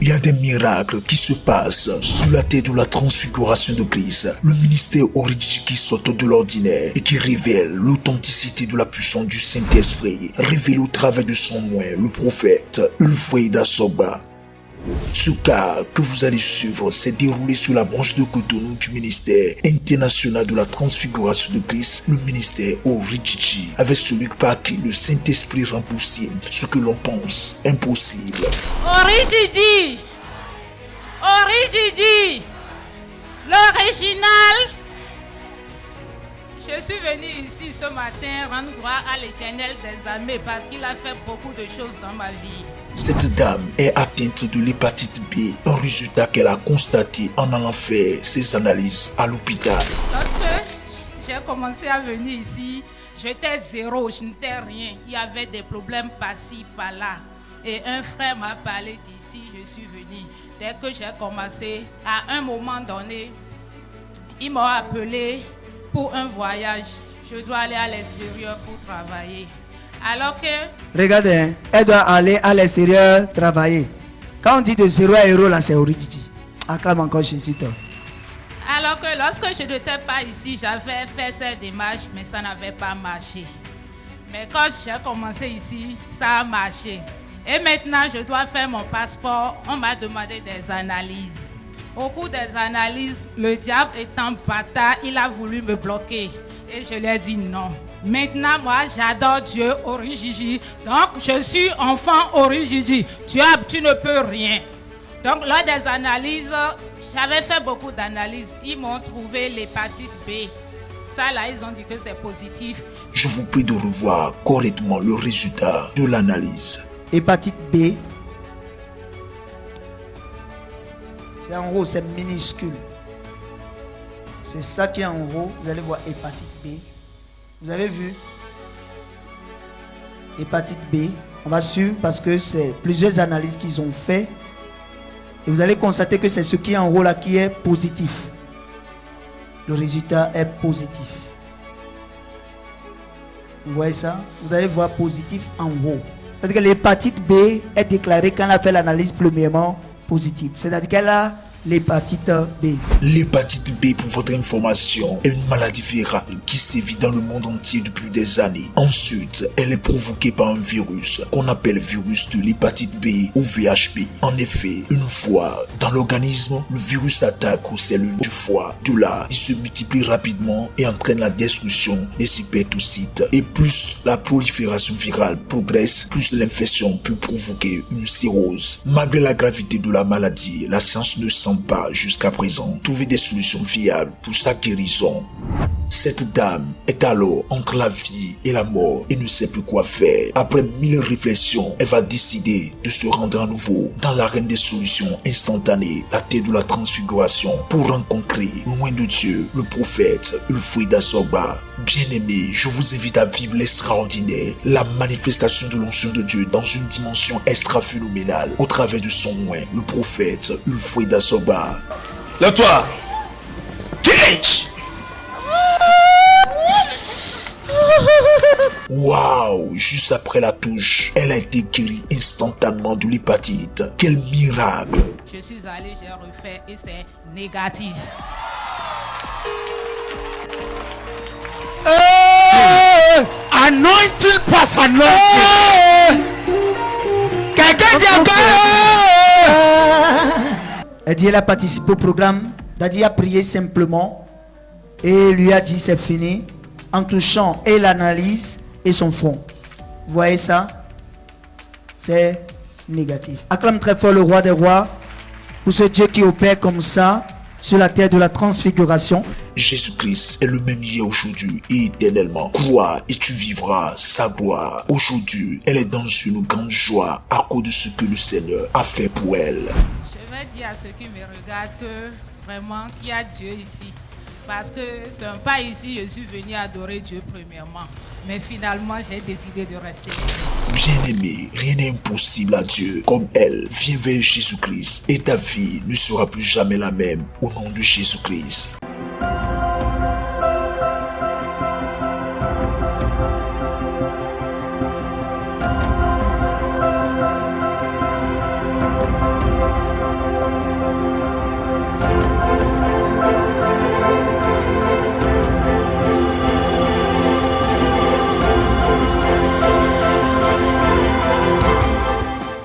Il y a des miracles qui se passent sur la terre de la transfiguration de Christ. Le ministère originel qui sort de l'ordinaire et qui révèle l'authenticité de la puissance du Saint-Esprit, révélé au travers de son moyen, le prophète Wilfried Asobah. Ce cas que vous allez suivre s'est déroulé sur la branche de Cotonou du ministère international de la transfiguration de Christ, le ministère Origigi, avec celui par qui le Saint-Esprit rend possible ce que l'on pense impossible. Origigi, Origigi, l'original. Je suis venu ici ce matin rendre gloire à l'Éternel des armées parce qu'il a fait beaucoup de choses dans ma vie. Cette dame est atteinte de l'hépatite B, un résultat qu'elle a constaté en allant faire ses analyses à l'hôpital. Lorsque j'ai commencé à venir ici, j'étais zéro, je n'étais rien. Il y avait des problèmes par-ci, par-là. Et un frère m'a parlé d'ici, je suis venu. Dès que j'ai commencé, à un moment donné, ils m'ont appelé pour un voyage. Je dois aller à l'extérieur pour travailler. Alors que... Regardez, hein, elle doit aller à l'extérieur travailler. Quand on dit de 0 à héros, là c'est Origigi. Acclame encore Jésus, toi. Alors que lorsque je n'étais pas ici, j'avais fait cette démarche, mais ça n'avait pas marché. Mais quand j'ai commencé ici, ça a marché. Et maintenant, je dois faire mon passeport. On m'a demandé des analyses. Au cours des analyses, le diable étant bâtard, il a voulu me bloquer. Et je lui ai dit non. Maintenant, moi, j'adore Dieu, Origigi. Donc, je suis enfant Origigi. Diable, tu ne peux rien. Donc, lors des analyses, j'avais fait beaucoup d'analyses. Ils m'ont trouvé l'hépatite B. Ça, là, ils ont dit que c'est positif. Je vous prie de revoir correctement le résultat de l'analyse. Hépatite B. C'est en haut, c'est minuscule. C'est ça qui est en haut. Vous allez voir hépatite B. Vous avez vu? Hépatite B. On va suivre parce que c'est plusieurs analyses qu'ils ont fait. Et vous allez constater que c'est ce qui est en haut là qui est positif. Le résultat est positif. Vous voyez ça? Vous allez voir positif en haut. C'est-à-dire que l'hépatite B est déclarée quand elle a fait l'analyse premièrement positive. C'est-à-dire qu'elle a l'hépatite B. L'hépatite B, pour votre information, est une maladie virale qui sévit dans le monde entier depuis des années. Ensuite, elle est provoquée par un virus qu'on appelle virus de l'hépatite B ou VHB. En effet, une fois dans l'organisme, le virus attaque aux cellules du foie. De là, il se multiplie rapidement et entraîne la destruction des hépatocytes. Et plus la prolifération virale progresse, plus l'infection peut provoquer une cirrhose. Malgré la gravité de la maladie, la science ne semble pas jusqu'à présent trouver des solutions viables pour sa guérison. Cette dame est alors entre la vie et la mort et ne sait plus quoi faire. Après 1000 réflexions, elle va décider de se rendre à nouveau dans l'arène des solutions instantanées, la terre de la transfiguration, pour rencontrer, loin de Dieu, le prophète Wilfried Asobah. Bien-aimés, je vous invite à vivre l'extraordinaire, la manifestation de l'onction de Dieu dans une dimension extra-phénoménale au travers de son moyen, le prophète Wilfried Asobah. Lève-toi. Quitte. Waouh! Juste après la touche, elle a été guérie instantanément de l'hépatite. Quel miracle! Je suis allé, j'ai refait et c'est négatif. Anointing pass anointing. Quelqu'un dit encore. Elle dit elle a participé au programme. Dadi a prié simplement et lui a dit c'est fini en touchant et l'analyse et son front. Vous voyez ça? C'est négatif. Acclame très fort le roi des rois pour ce Dieu qui opère comme ça sur la terre de la transfiguration. Jésus-Christ est le même hier, aujourd'hui et éternellement. Crois et tu vivras sa gloire. Aujourd'hui, elle est dans une grande joie à cause de ce que le Seigneur a fait pour elle. Je vais dire à ceux qui me regardent que vraiment qu'il y a Dieu ici. Parce que ce n'est pas ici que je suis venu adorer Dieu premièrement. Mais finalement, j'ai décidé de rester. Bien-aimé, rien n'est impossible à Dieu. Comme elle, viens vers Jésus-Christ et ta vie ne sera plus jamais la même au nom de Jésus-Christ.